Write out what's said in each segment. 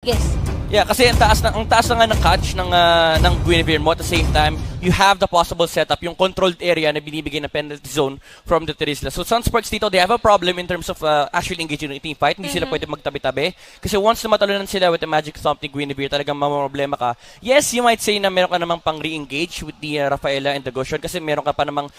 guess. Yeah, kasi ang taas na nga ng catch ng Guinevere mo. At the same time, you have the possible setup, yung controlled area na binibigay na penalty zone from the Terizla. So Sunsparks dito, they have a problem in terms of actually engaging in a team fight. Hindi sila pwede magtabi-tabi. Kasi once na matalunan sila with the magic stomp ni Guinevere, talagang mamroblema ka. Yes, you might say na meron ka namang pang re-engage with the Rafaela and the Goshen kasi meron ka pa namang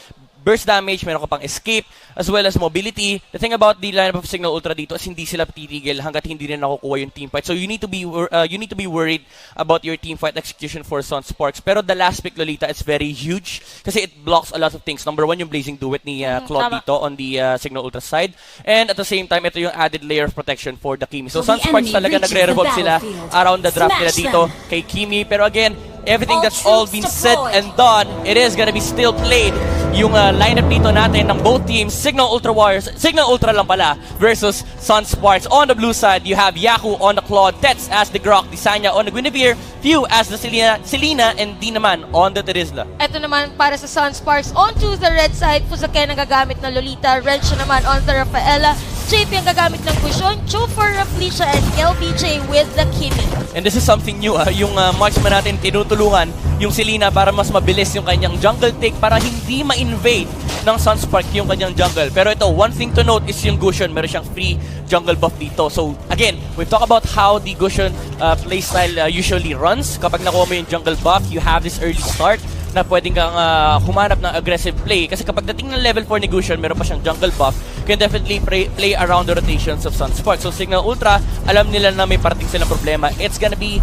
burst damage, meron ka pang escape, as well as mobility. The thing about the lineup of Cignal Ultra dito is hindi sila titigil hanggat hindi rin nakukuha yung team fight. So you need to be worried about your team fight execution for Sunsparks. Pero the last pick, Lolita, is very huge kasi it blocks a lot of things. Number one, yung Blazing Duet ni Claude dito on the Cignal Ultra side. And at the same time, ito yung added layer of protection for the Kimi. So Sunsparks talaga nagre-revolve sila around the draft nila dito kay Kimi. Pero again, everything that's all been said and done, it is gonna be still played. Yung lineup dito natin ng both teams, Cignal Ultra Warriors, Cignal Ultra lang pala, versus Sunsparks. On the blue side, you have Yaku on the Claude, Tets as the Grok, Disanya on the Guinevere, Few as the Selena, and D naman on the Terizla. Ito naman para sa Sunsparks. On to the red side, Fuzake ang gagamit ng Lolita, Wrench naman on the Rafaela, JP ang gagamit ng Cushion, Cho for Raflesia, and LBJ with the Kimi. And this is something new, yung marksman natin tinutulungan yung Selena para mas mabilis yung kanyang jungle take para hindi ma-invade ng Sunspark yung kanyang jungle. Pero ito, one thing to note is yung Gushen, meron siyang free jungle buff dito. So again, we've talked about how the Gushen playstyle usually runs. Kapag nakuha mo yung jungle buff, you have this early start na pwedeng kang humanap ng aggressive play. Kasi kapag dating ng level 4 ni Gushen, meron pa siyang jungle buff, can definitely play around the rotations of Sunsparks. So Cignal Ultra, alam nila na may parating silang problema. It's gonna be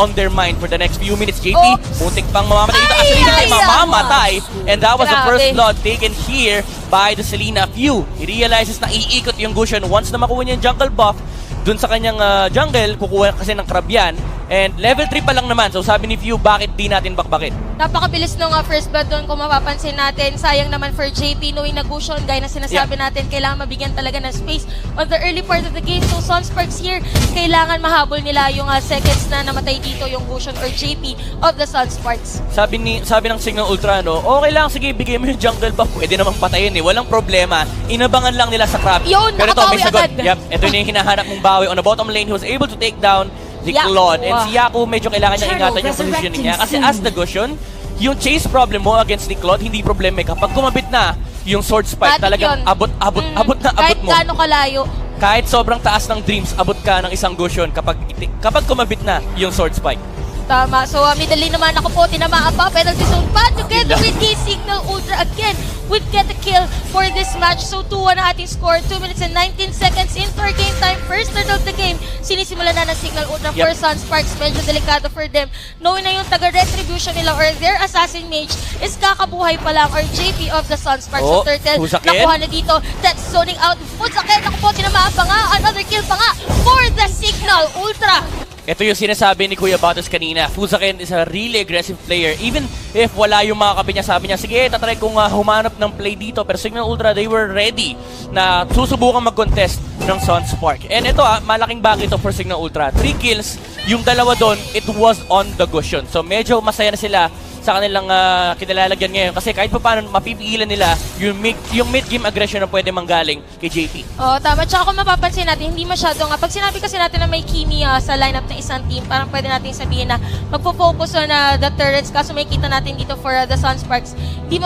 on their mind for the next few minutes. JP, muntik pang mamamatay dito. Actually, hindi mamamatay. And that was the first blood taken here by the Selena. Few, he realizes na iikot yung Gushen once na makuha niya yung jungle buff dun sa kanyang jungle, kukuha kasi ng crab yan. And level 3 pa lang naman. So sabi ni Few, bakit di natin bakbakin? Napakabilis nung first blood doon kung mapapansin natin. Sayang naman for JP knowing na Gushen, gaya na sinasabi natin, kailangan mabigyan talaga ng space on the early part of the game. So Sunsparks here, kailangan mahabol nila yung seconds na namatay dito yung Gushen or JP of the Sunsparks. Sabi ng Cignal Ultra, no, okay lang, sige, bigay mo yung jungle buff. Pwede namang patayin eh. Walang problema. Inabangan lang nila sa crab. Yun, pero ito, may sagot. agad. Yep, ito yung hinahanap mong bawi. On the bottom lane, he was able to take down si Claude. And si Yaku, medyo kailangan niya ingatan yung positioning niya. Kasi as the Gushen, yung chase problem mo against ni Claude, hindi problema. Kapag kumabit na yung sword spike, talagang abot na abot mo. Kahit gaano kalayo. Kahit sobrang taas ng dreams, abot ka ng isang Gushen kapag kumabit na yung sword spike. Tama. So, middle lane naman ako po. Tinamaan pa. Penalty zone pa. Together with Cignal Ultra again. We get a kill for this match. So, 2-1 na ating score. 2 minutes and 19 seconds into our game time. First third of the game. Sinisimula na ng Cignal Ultra for Sunsparks. Medyo delikado for them. Knowing na yung taga-retribution nila or their assassin mage is kakabuhay pa lang or JP of the Sunsparks. So, Turtle, nakuha na dito. That's zoning out. Fuzake, naku po. Tinamaan pa nga. Another kill pa nga for the Cignal Ultra. Ito yung sinasabi ni Kuya Batos kanina. Fuzaken is a really aggressive player. Even if wala yung mga kape niya, sabi niya, sige, tatry kong humanap ng play dito. Pero Cignal Ultra, they were ready na susubukan mag-contest ng Sunspark. And ito malaking bagay ito for Cignal Ultra. 3 kills, yung dalawa doon, it was on the Gushen. So medyo masaya na sila sa kanilang kinalalagyan ngayon. Kasi kahit pa paano mapipigilan nila yung mid-game aggression na pwede manggaling kay JP. Oo, tama. Tsaka kung mapapansin natin, hindi masyadong, pag sinabi kasi natin na may Kimi sa lineup ng isang team, parang pwede natin sabihin na magpo-focus on the turrets. Kaso may kita natin dito for the Sunsparks, hindi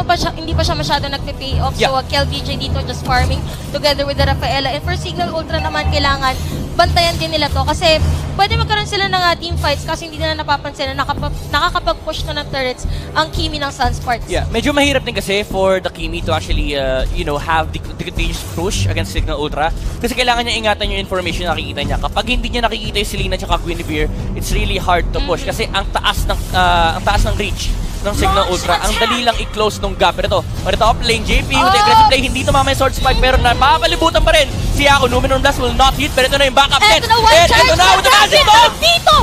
pa siya masyadong nagpe-pay off. So, Kel DJ dito just farming together with the Rafaela. And for Cignal Ultra naman, kailangan bantayan din nila to. Kasi pwede magkaroon sila ng team fights kasi hindi nila napapansin na nakakapag-push na ng turrets ang Kimi ng Sunsparks. Yeah, medyo mahirap din kasi for the Kimi to actually, have the continuous push against Cignal Ultra. Kasi kailangan niya ingatan yung information na nakikita niya. Kapag hindi niya nakikita yung Selena at Guinevere, it's really hard to push. Kasi ang taas ng reach ng Cignal Ultra. Ang dali lang i-close nung gap. Pero ito, on the top lane, JP with the aggressive play, hindi tumama yung sword spike, pero napapalibutan pa rin. Si Yaku, Numenor Blast will not hit, pero ito na yung backup net. Ito na one charge. Ito na with the magic bomb! Dito!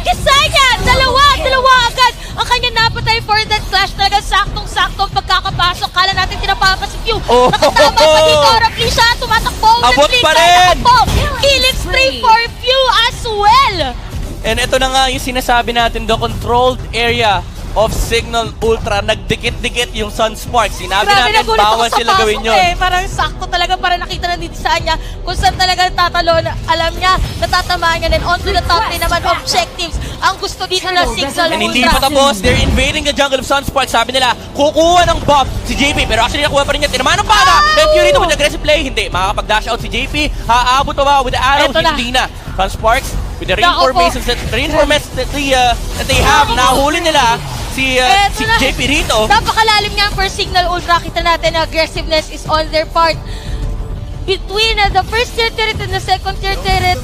Disanya! Dalawa agad! Ang kanya napatay for that flash. Talagang saktong-saktong pagkakapasok. Kala natin tinapapa si Few. Nakatama pa dito. Raflesia, tumatakbo. Abot pa rin! Killing spree for Few as well. And ito na nga yung sinasabi natin, the controlled area of Cignal Ultra. Nagdikit-dikit yung Sunsparks. Sinabi Grabe, natin, nagulat ako bawal sa sila pasok gawin yun. Parang sakto talaga para nakita na din sa niya kung saan talaga tatalon. Alam niya, natatamaan niya. And on to the top 10 naman, objectives. Ang gusto dito na Cignal And hindi Ultra. pa tapos, they're invading the jungle of Sunsparks. Sabi nila, kukuha ng buff si JP. Pero actually, nakuha pa rin niya. Tinamaan ng pana. And Fury with aggressive play. Hindi, makakapag-dash out si JP. Haabot pa ba with the arrows? Eto na. Hindi na. Sunsparks, with the Nako po. reinforcements that they have, nahuli nila si Eto na. JP rito. Napakalalim nga for Cignal Ultra. Kita natin na aggressiveness is on their part. Between the first tier turret and the second tier turret,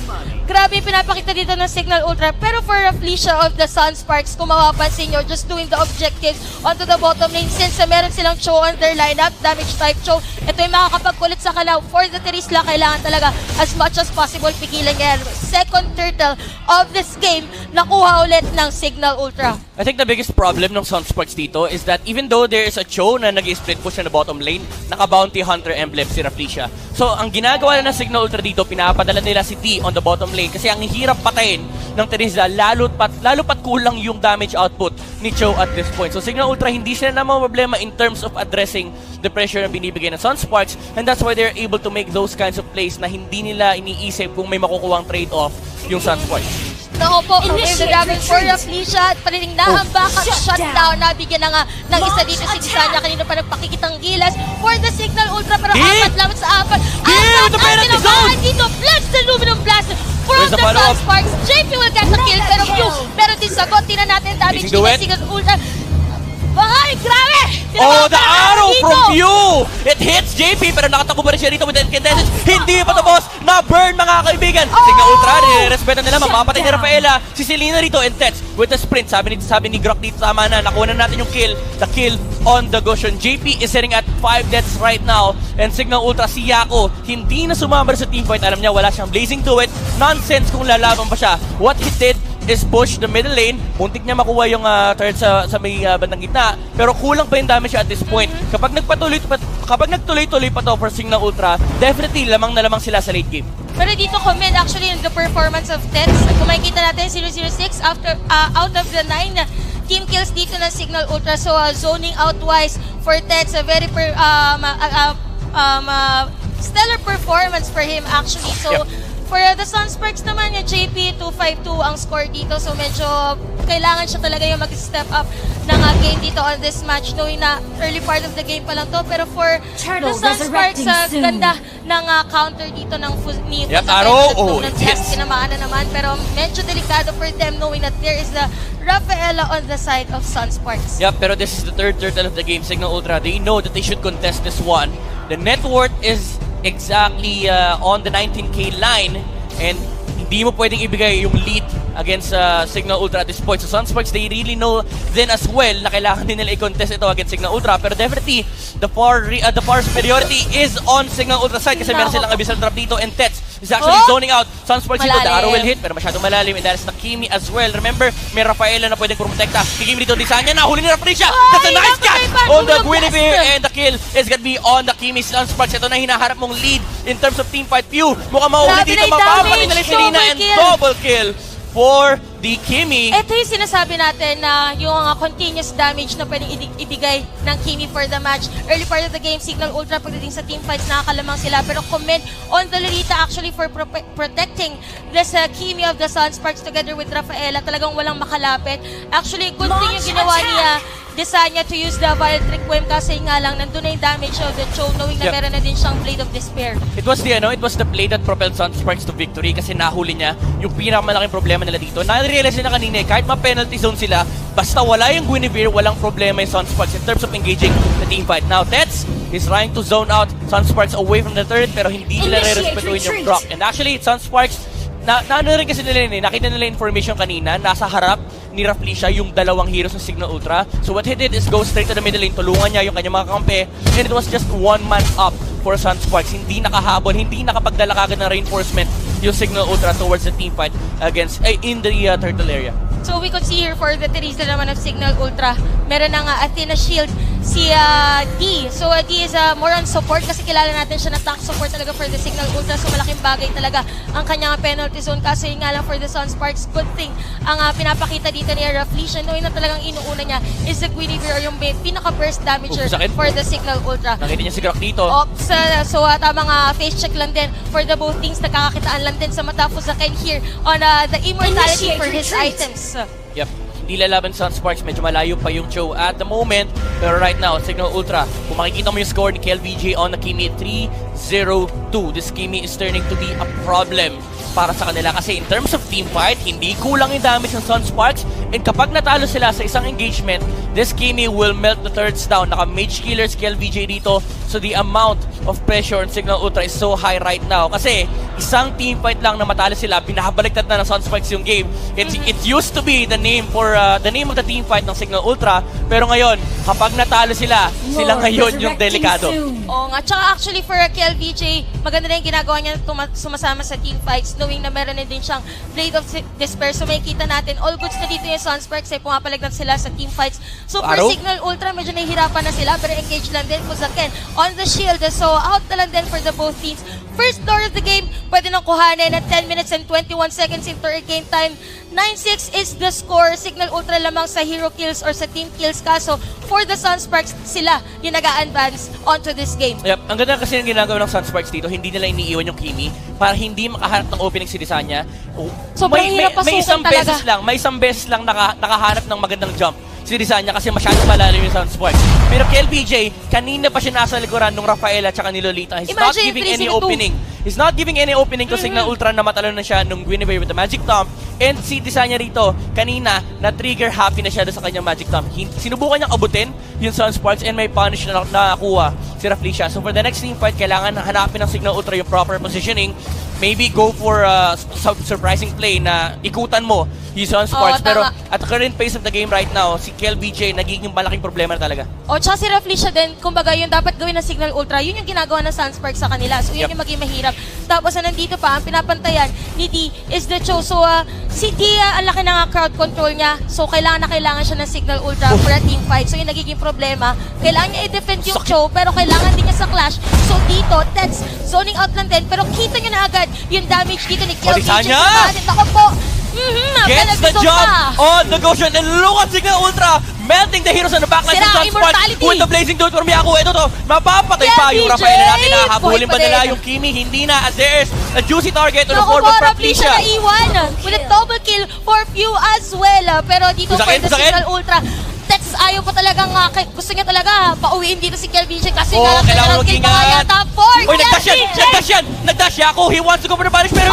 grabe yung pinapakita dito ng Cignal Ultra. Pero for Felicia of the Sunsparks, kung mapapansin nyo, just doing the objectives onto the bottom lane. Since meron silang Cho on their lineup, damage type Cho, ito yung makakapagkulit sa kalaw. For the Terisla, kailangan talaga as much as possible pigilan yan. Second turtle of this game, nakuha ulit ng Cignal Ultra. I think the biggest problem ng Sunsparks dito is that even though there is a Cho na nag-split push na bottom lane, naka-bounty hunter emblem si Rafflesia. So, ang ginagawa na ng Cignal Ultra dito, pinapadala nila si T on the bottom lane kasi ang hirap patayin ng Terizla, lalo pat kulang yung damage output ni Cho at this point. So, Cignal Ultra, hindi sila naman problema in terms of addressing the pressure na binibigay ng Sunsparks, and that's why they're able to make those kinds of plays na hindi nila iniisip kung may makukuhang trade-off yung Sunsparks. Nako po, ang Dragon for Felicia at paniling nahambakan, shutdown, nabigyan na nga ng isa dito si Gisanya, kanina pa nagpakikitang gilas for the Cignal Ultra, pero apat lamang sa apat. Apat ang tinamaan dito, blast the Luminum Blast from the Sunsparks. JP will get the kill, pero meron din sagot, tinan natin damage dito Cignal Ultra. Bakay, grabe! Oh, the arrow from View! It hits JP, pero nakatakbo pa rin siya rito with the incandescence. Hindi pa tapos! Na-burn, mga kaibigan! Cignal Ultra, nire-respetan nila, mapapatay ni Rafaela. Si Selena rito, and Tets with the sprint. Sabi ni Grok dito, tama na, nakuha na natin yung kill. The kill on the Goshen. JP is sitting at 5 deaths right now. And Cignal Ultra, si Yako, hindi na sumambar sa teamfight. Alam niya, wala siyang blazing to it. Nonsense kung lalaban pa siya. What he did is push the middle lane. Muntik niya makuha yung turret sa may bandang gitna. Pero kulang pa yung damage at this point. Kapag nagtuloy-tuloy pa to for Cignal Ultra, definitely lamang na lamang sila sa late game. Pero dito comment actually in the performance of Tets. Kung makikita natin 006 after out of the 9 team kills dito ng Cignal Ultra. So zoning out wise for Tets, a very stellar performance for him actually. So for the Sunsparks naman, yung JP 252 ang score dito. So medyo kailangan siya talaga yung mag-step up ng game dito on this match, knowing na early part of the game pa lang to. Pero for the Sunsparks, ganda ng counter dito ng ni tinamaan na naman. Pero medyo delikado for them knowing that there is the Rafaela on the side of Sunsparks. Yeah, pero this is the third turtle of the game. Cignal Ultra, they know that they should contest this one. The net worth is exactly on the 19k line, and hindi mo pwedeng ibigay yung lead against Cignal Ultra at this point. So Sunsparks, they really know then as well na kailangan din nila i-contest ito against Cignal Ultra. Pero definitely, the power superiority is on Cignal Ultra side kasi meron silang abyssal trap dito, and Tets is actually zoning out. Sunsparks dito, the arrow will hit, pero masyadong malalim, and that is the Kimi as well. Remember, may Rafaela na pwedeng protekta. Kimi dito, Disanya, nahuli ni Rafaela. That's a nice catch on the Guinevere, and the kill is gonna be on the Kimi. Sunsparks, ito na hinaharap mong lead in terms of teamfight. Pew, mukhang mauuli dito, mapapatay nila yung Selena, and double kill for the Kimi. Ito yung sinasabi natin na yung continuous damage na pwedeng ibigay ng Kimi for the match. Early part of the game, Cignal Ultra pagdating sa teamfights, nakakalamang sila. Pero comment on the Lolita actually for protecting this Kimi of the Sunsparks together with Rafaela. Talagang walang makalapit. Actually, good thing yung ginawa niya Desanya to use the Violet Requiem kasi nga lang nandun na yung damage of the Cho, knowing na meron na din siyang Blade of Despair. It was the play that propelled Sunsparks to victory kasi nahuli niya yung pinakamalaking problema nila dito. Na-realize nila kanina kahit ma-penalty zone sila, basta wala yung Guinevere, walang problema yung Sunsparks in terms of engaging the teamfight. Now, Tets is trying to zone out Sunsparks away from the turret, pero hindi nila re-respetuin yung Brock. And actually, Sunsparks, ano rin kasi nila yun, nakita nila information kanina, nasa harap ni Rafflesia yung dalawang heroes ng Cignal Ultra. So what he did is go straight to the middle lane, tulungan niya yung kanyang mga kampe, and it was just one man up for Sunsparks. Hindi nakahabol, hindi nakapagdala kagad ng reinforcement yung Cignal Ultra towards the teamfight against in the turtle area. So we could see here for the Teresa naman of Cignal Ultra, meron na nga Athena Shield si D. So D is more on support kasi kilala natin siya na tank support talaga for the Cignal Ultra. So malaking bagay talaga ang kanyang penalty zone. Kaso yun nga lang for the Sunsparks, good thing ang pinapakita dito ni Raflesia, knowing na talagang inuuna niya is the Guinevere or yung pinaka-burst damager for the Cignal Ultra. Nakita niya si Grok dito. So tamang face check lang din for the both things. Nakakakitaan lang din sa mata Fuzaken here on the immortality for his items. Yep. Hindi lalaban sa Sunsparks, medyo malayo pa yung show at the moment. Pero right now, Cignal Ultra, kung makikita mo yung score ni KLVJ on the Kimi 3-0-2. This Kimi is turning to be a problem para sa kanila kasi in terms of team fight, hindi kulang yung damage ng Sunsparks. And kapag natalo sila sa isang engagement, this Kimi will melt the thirds down. Naka-mage killers KLVJ dito. So the amount of pressure on Cignal Ultra is so high right now. Kasi isang team fight lang na matalo sila, binahabaliktad na ng Sunsparks yung game. It used to be the name for the name of the team fight ng Cignal Ultra. Pero ngayon, kapag natalo sila, sila ngayon yung delikado. Oo nga. Tsaka actually for KLVJ, maganda na yung ginagawa niya sumasama sa team fights, knowing na meron na din siyang Blade of Despair. So may kita natin, all goods na dito yung Sunsparks ay pumapalag na sila sa team fights. So for Cignal Ultra, medyo nahihirapan na sila pero engage lang din Fuzaken on the shield. So out na lang din for the both teams. First door of the game, pwede nang kuhanin at 10 minutes and 21 seconds into our game time. 9-6 is the score. Cignal Ultra lamang sa hero kills or sa team kills. Kaso for the Sunsparks, sila yung nag-a-advance onto this game. Yep. Ang ganda kasi ng ginagawa ng Sunsparks dito, hindi nila iniiwan yung Kimi para hindi makahanap ng opening si Desanya. May isang beses lang nakahanap ng magandang jump si Desanya kasi masyadong malalim yung Sunsparks. Pero KLPJ, kanina pa siya nasa likuran nung Rafaela at ni Lolita. He's not giving any opening. He's not giving any opening to Cignal Ultra na matalo na siya nung Guinevere with the Magic Tomb. And si Desanya rito, kanina, na-trigger happy na siya sa kanyang Magic Tomb. Sinubukan niyang abutin yung Sunsparks and may punish na nakakuha si Raflesia. So for the next team fight, kailangan hanapin ng Cignal Ultra yung proper positioning. Maybe go for a surprising play na ikutan mo yung Sunsparks. Pero at the current pace of the game right now, si KLBJ nagiging malaking problema na talaga. Tsaka si Raflesia din, kumbaga yung dapat gawin ng Cignal Ultra, yun yung ginagawa ng Sunsparks sa kanila. So yun yung maging mahirap. Tapos nandito pa, ang pinapantayan ni D is the Cho. So si D, ang laki na crowd control niya. So kailangan siya ng Cignal Ultra for a team fight. So yung nagiging problema, kailangan niya i-defend yung Cho, pero kailangan din niya sa clash. So dito, that's zoning out lang din. Pero kita niyo na agad yung damage dito ni KLBJ. Ako po, gets the job on the Goshen. And look at Cignal Ultra melting the heroes on the backline ng Sunsparks with the Blazing Dude from Yaku. Ito to, mapapatay pa yung Rafaela natin. Nakahabulin pa nila yung Kimi. Hindi na, as there's a juicy target on the form of Raflesia. Naiwan with a double kill for few as well. Pero dito for the Cignal Ultra, that's ayaw pa talagang gusto niya talaga pauwiin dito si KLBJ kasi nga kailangan mag-ingat. Top 4. Uy, nagdash Yaku. He wants to go for the punish pero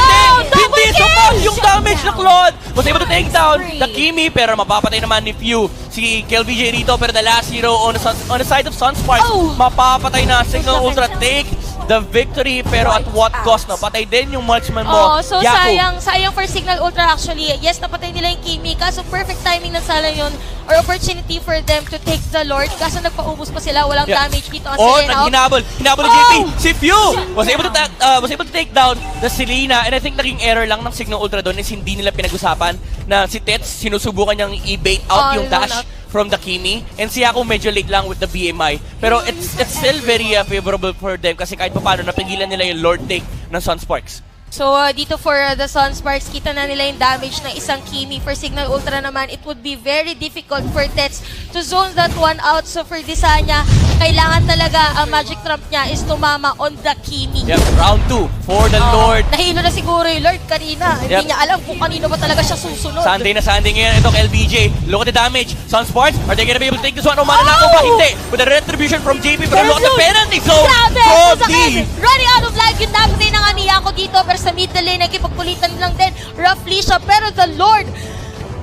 hindi support yung damage na Claude. Was able to take down the Kimi pero mapapatay naman ni Few si KLBJ rito. Pero the last hero on the side of Sunsparks, mapapatay na Cignal Ultra. Take the victory pero at what cost? No? Patay din yung marksman mo, so Yaku. sayang for Cignal Ultra actually. Yes, napatay nila yung Kimi kaso perfect timing na sana yun or opportunity for them to take the Lord kaso nagpaubos pa sila, walang damage dito ang Selena. Hinabol ni JP. Si Few was able to take down the Selena and I think naging error lang ng Cignal Ultra doon is hindi nila pinag-usapan na si Tets sinusubukan niyang i-bait out yung dash from the Kimi and si Yaku medyo late lang with the BMI pero it's still very favorable for them kasi kahit pa paano napigilan nila yung Lord take ng Sunsparks. So dito for the Sunsparks, kita na nila yung damage ng isang Kimi. For Cignal Ultra naman, it would be very difficult for Tets to zone that one out. So for Desanya, kailangan talaga ang magic trump niya is tumama on the Kimi. Yep, round 2 for the Lord. Nahilo na siguro yung Lord kanina. Hindi niya alam kung kanino ba talaga siya susunod. Sunday ngayon. Ito LBJ. Look at the damage. Sunsparks, are they gonna be able to take this one? O mananako ba? Hindi. With the retribution from JP, pero look at the penalty zone from D. Running out of life yung dapat din ng Aniyako dito. Pero sa middle lane, nagkipagpulitan lang din Raflesia. Pero the Lord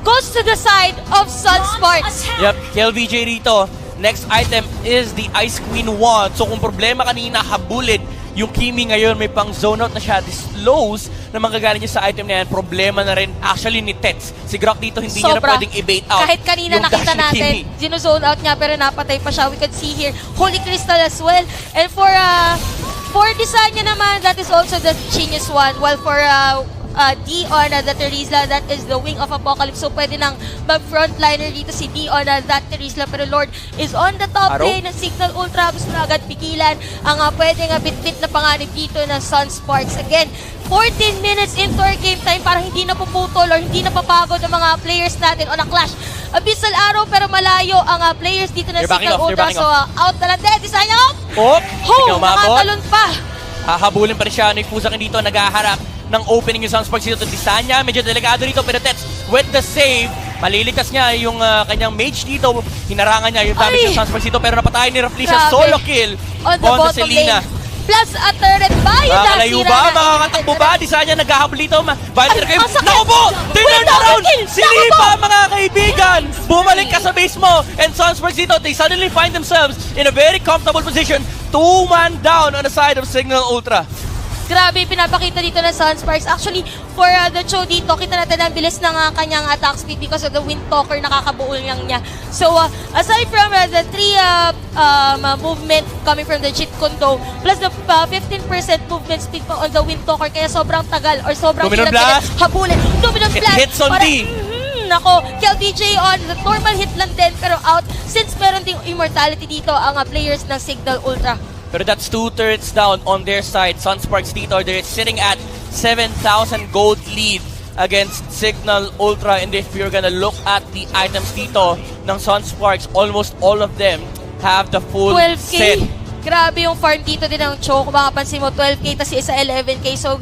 goes to the side of Sunsparks. Yep, KLVJ rito. Next item is the Ice Queen wand. So kung problema kanina, habulid yung Kimi ngayon, may pang zone out na siya. This lows na manggagaling niya sa item na yan, problema na rin actually ni Tets. Si Grok dito hindi niya na pwedeng i-bait out. Kahit kanina nakita natin, zone out niya pero napatay pa siya. We could see here, Holy Crystal as well. And for Desanya naman, that is also the genius one. While for Dion, the Terizla, that is the wing of Apocalypse. So pwede nang mag-frontliner dito si Dion, that Terizla. Pero Lord is on the top lane ng Cignal Ultra. Gusto na agad pigilan ang pwedeng bit-bit na panganib dito ng Sunsparks. Again, 14 minutes into our game time para hindi na puputol or hindi na papagod ang mga players natin on a clash. Abyssal Arrow pero malayo ang players dito ng Cignal Ultra. So out na lang din. Design out! Nakatalon pa! Hahabulin pa rin siya. Nagpusakin dito, nag-aharap ng opening yung Sunsparks dito. Desanya, medyo delikado dito. Pero Tets, with the save, malilikas niya yung kanyang mage dito. Hinarangan niya yung damage ng Sunsparks dito. Pero napatay ni Raflisha. Solo kill on the Selena. Plus a turret ba? Makakalayo ba? Makakatakbo ba? Desanya naghahabol dito. Vital kayo. Naku po! Turn around! Silipa mga kaibigan! Bumalik ka sa base mo. And Sunsparks dito, they suddenly find themselves in a very comfortable position. 2-man down on the side of Cignal Ultra. Grabe, pinapakita dito ng Sunsparks. Actually, for the show dito, kita natin ang bilis ng kanyang attack speed because of the Windtalker, nakakabuol lang niya. So, aside from the 3 movement coming from the cheat condo, plus the 15% movement speed pa on the Windtalker, kaya sobrang tagal or sobrang Dominant Blast! Habulin. Dominant Blast! It hits on D! Nako, KLBJ on the normal hit lang din pero out since meron ding immortality dito ang players ng Cignal Ultra. Pero that's 2 turrets down on their side. Sunsparks dito, they're sitting at 7,000 gold lead against Cignal Ultra. And if you're gonna look at the items dito ng Sunsparks, almost all of them have the full 12K. set. Grabe yung farm dito din ng Cho. Kung makapansin mo, 12K tas isa 11K. So,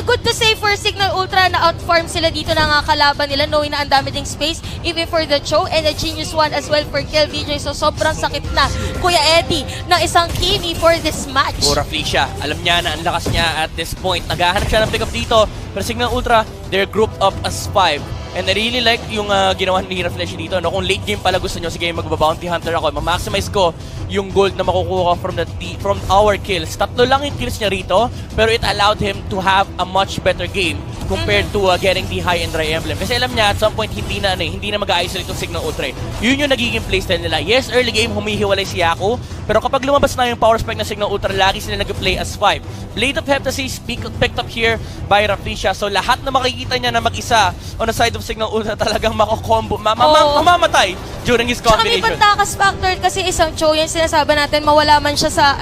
good to say for Cignal Ultra na outfarm sila dito ng kalaban nila knowing na ang dami ding space even for the Cho and a genius one as well for KLBJ. So sobrang sakit na Kuya Eddie ng isang Kimi for this match. Pura Felicia, alam niya na ang lakas niya at this point. Naghahanap siya ng pick up dito. Pero Cignal Ultra, they're grouped up as 5. And I really like yung ginawa ni Felicia dito. No? Kung late game pala gusto nyo, sige magbabounty hunter ako. Ma-maximize ko yung gold na makukuha ko from our kills. 3 lang yung kills niya rito, pero it allowed him to have a much better game compared to getting the high and dry emblem. Kasi alam niya at some point hindi na mag-isolate yung Cignal Ultra. Yun yung nagiging playstyle nila. Yes, early game humihiwalay si Yaku, pero kapag lumabas na yung power spec ng Cignal Ultra, lagi sila nag-play as 5. Blade of Heptasis picked up here by Raflisha. So lahat na makikita niya na mag-isa on the side of Cignal Ultra talagang mako-combo, mamamatay during his combination. Tsaka may pantakas factor kasi isang Cho, yung sinasabi natin, mawala man siya sa,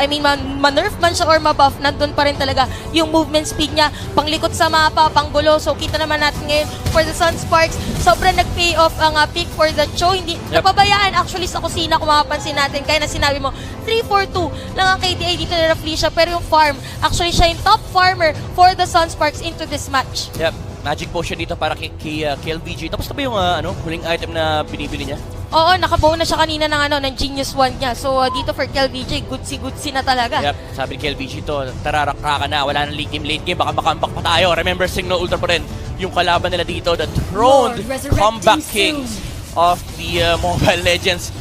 ma-nerf man siya or ma-buff, nandun pa rin talaga yung movement speed niya, panglikot sa mapa, panggulo. So kita naman natin ngayon for the Sunsparks, sobrang nag-pay off ang pick for the Cho. Hindi napabayaan actually sa kusina kung makapansin natin. Kaya na sinabi mo, 3-4-2 lang ang KDA dito na Raflisha, pero yung farm, actually siya yung top farmer for the Sunsparks into this match. Yep, magic potion dito para kay KLBJ. Tapos na ba yung huling item na binibili niya? Oo, nakabuo na siya kanina ng Genius 1 niya. So dito for KLBJ, goodsy na talaga. Yep, sabi ni KLBJ to, tararakra ka na, wala nang late game, baka makambak pa tayo. Remember, Cignal Ultra pa rin yung kalaban nila dito, the throned comeback kings of the Mobile Legends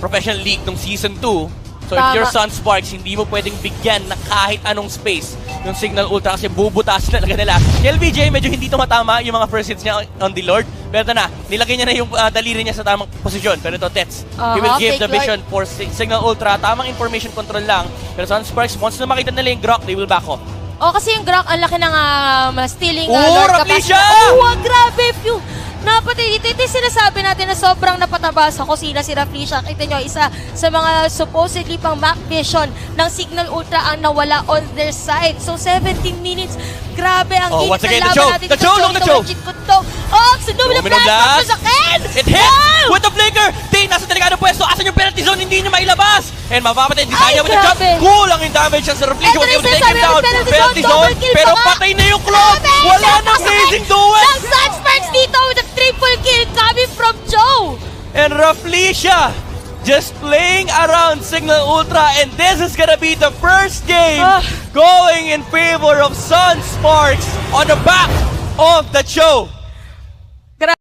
Professional League nung Season 2. So if you're Sunsparks, hindi mo pwedeng bigyan na kahit anong space yung Cignal Ultra kasi bubutas na talaga nila. KLBJ, medyo hindi tumatama yung mga first hits niya on the Lord. Pero ito na, nilagay niya na yung daliri niya sa tamang posisyon. Pero ito, Tets, he will give the vision for Cignal Ultra. Tamang information control lang. Pero Sunsparks, once na makita nila yung Grok, they will back off. Kasi yung Grok, ang laki ng stealing Lord capacity. Grabe, phew! Napatay dito. Ito yung sinasabi natin na sobrang napataba sa kusina si Raflisha. Kita nyo, isa sa mga supposedly pang Mac Vision ng Cignal Ultra ang nawala on their side. So 17 minutes. Grabe ang once again, laban natin. the Cho. Dominant Blast! It hits with the flicker! Nasa delikado pwesto. Asan yung penalty zone? Hindi niya mailabas. And mapapatay. Desanya with the jump. Kulang yung damage siya sa Raflisha. Was able to take him down. Penalty zone. Pero patay na yung clock. Wala nang amazing duet. Ng Sunsparks dito with a triple kill coming from Cho. And Raflisha just playing around Cignal Ultra, and this is gonna be the first game going in favor of Sunsparks on the back of the Cho.